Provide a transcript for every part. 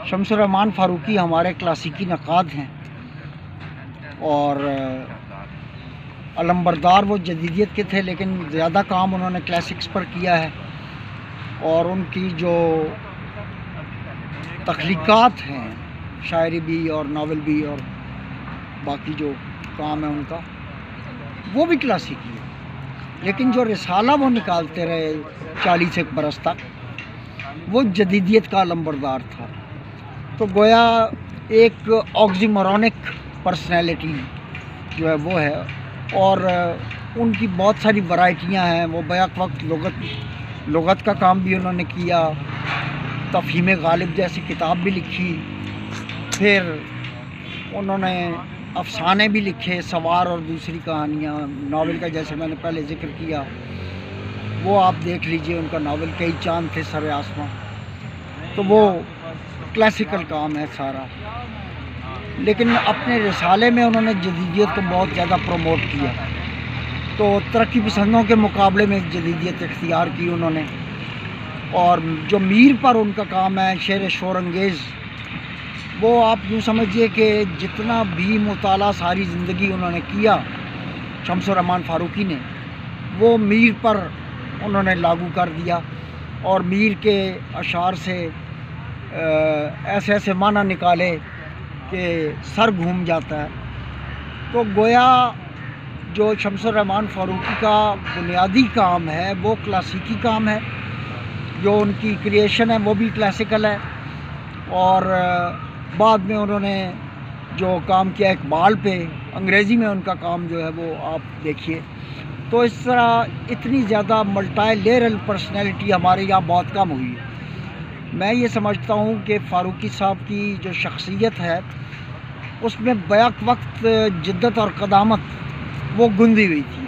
شمس الرحمان فاروقی ہمارے کلاسیکی نقاد ہیں اور علمبردار وہ جدیدیت کے تھے، لیکن زیادہ کام انہوں نے کلاسکس پر کیا ہے، اور ان کی جو تخلیقات ہیں، شاعری بھی اور ناول بھی اور باقی جو کام ہے ان کا، وہ بھی کلاسیکی ہے، لیکن جو رسالہ وہ نکالتے رہے 40 برس تک، وہ جدیدیت کا علمبردار تھا۔ تو گویا ایک آکسیمورونک پرسنالٹی جو ہے وہ ہے، اور ان کی بہت ساری ورائٹیاں ہیں۔ وہ بیک وقت لغت کا کام بھی انہوں نے کیا، تفہیم غالب جیسی کتاب بھی لکھی، پھر انہوں نے افسانے بھی لکھے، سوار اور دوسری کہانیاں، ناول کا جیسے میں نے پہلے ذکر کیا، وہ آپ دیکھ لیجئے ان کا ناول کئی چاند تھے سر آسماں، تو وہ کلاسیکل کام ہے سارا۔ لیکن اپنے رسالے میں انہوں نے جدیدیت کو بہت زیادہ پروموٹ کیا، تو ترقی پسندوں کے مقابلے میں جدیدیت اختیار کی انہوں نے۔ اور جو میر پر ان کا کام ہے، شعر شور انگیز، وہ آپ یوں سمجھیے کہ جتنا بھی مطالعہ ساری زندگی انہوں نے کیا شمس الرحمان فاروقی نے، وہ میر پر انہوں نے لاگو کر دیا، اور میر کے اشعار سے ایسے ایسے معنی نکالے کہ سر گھوم جاتا ہے۔ تو گویا جو شمس الرحمان فاروقی کا بنیادی کام ہے وہ کلاسیکی کام ہے، جو ان کی کریشن ہے وہ بھی کلاسیکل ہے، اور بعد میں انہوں نے جو کام کیا اقبال پہ، انگریزی میں ان کا کام جو ہے وہ آپ دیکھیے۔ تو اس طرح اتنی زیادہ ملٹائی لیئرل پرسنالٹی ہمارے یہاں بہت کم ہوئی ہے۔ میں یہ سمجھتا ہوں کہ فاروقی صاحب کی جو شخصیت ہے اس میں بیک وقت جدت اور قدامت وہ گندی ہوئی تھی،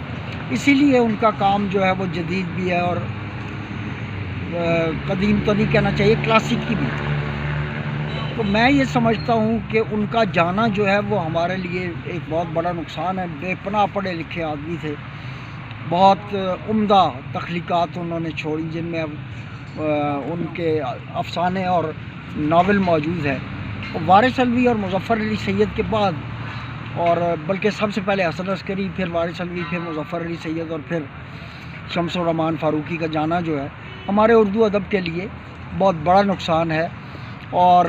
اسی لیے ان کا کام جو ہے وہ جدید بھی ہے، اور قدیم تو نہیں کہنا چاہیے، کلاسیکی بھی۔ تو میں یہ سمجھتا ہوں کہ ان کا جانا جو ہے وہ ہمارے لیے ایک بہت بڑا نقصان ہے۔ بے پناہ پڑھے لکھے آدمی تھے، بہت عمدہ تخلیقات انہوں نے چھوڑی، جن میں ان کے افسانے اور ناول موجود ہے۔ وارث علوی اور مظفر علی سید کے بعد، اور بلکہ سب سے پہلے حسن عسکری، پھر وارث علوی، پھر مظفر علی سید، اور پھر شمس الرحمان فاروقی کا جانا جو ہے ہمارے اردو ادب کے لیے بہت بڑا نقصان ہے۔ اور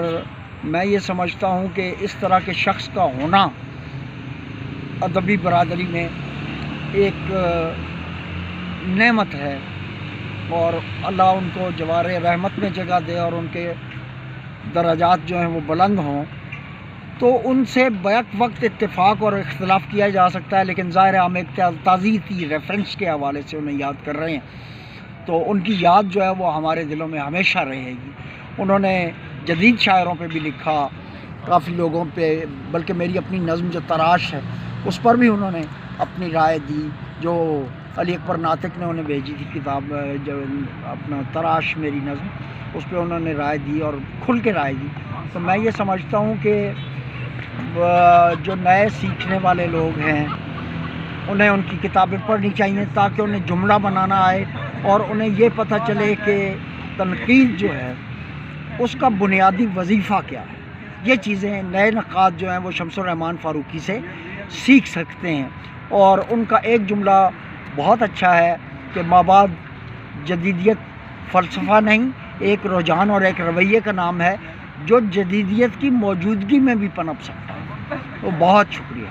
میں یہ سمجھتا ہوں کہ اس طرح کے شخص کا ہونا ادبی برادری میں ایک نعمت ہے، اور اللہ ان کو جوار رحمت میں جگہ دے اور ان کے درجات جو ہیں وہ بلند ہوں۔ تو ان سے بیک وقت اتفاق اور اختلاف کیا جا سکتا ہے، لیکن ظاہر ہے ہم ایک تعزیتی ریفرنس کے حوالے سے انہیں یاد کر رہے ہیں، تو ان کی یاد جو ہے وہ ہمارے دلوں میں ہمیشہ رہے گی۔ انہوں نے جدید شاعروں پہ بھی لکھا، کافی لوگوں پہ، بلکہ میری اپنی نظم جو تراش ہے اس پر بھی انہوں نے اپنی رائے دی، جو علی اکبر ناطق نے انہیں بھیجی تھی کتاب، جو اپنا تراش میری نظم، اس پہ انہوں نے رائے دی اور کھل کے رائے دی۔ تو میں یہ سمجھتا ہوں کہ جو نئے سیکھنے والے لوگ ہیں انہیں ان کی کتابیں پڑھنی چاہیے، تاکہ انہیں جملہ بنانا آئے، اور انہیں یہ پتہ چلے کہ تنقید جو ہے اس کا بنیادی وظیفہ کیا ہے۔ یہ چیزیں نئے نقاد جو ہیں وہ شمس الرحمان فاروقی سے سیکھ سکتے ہیں، اور ان کا ایک جملہ بہت اچھا ہے کہ مابعد جدیدیت فلسفہ نہیں، ایک رجحان اور ایک رویے کا نام ہے جو جدیدیت کی موجودگی میں بھی پنپ سکتا ہے۔ تو بہت شکریہ۔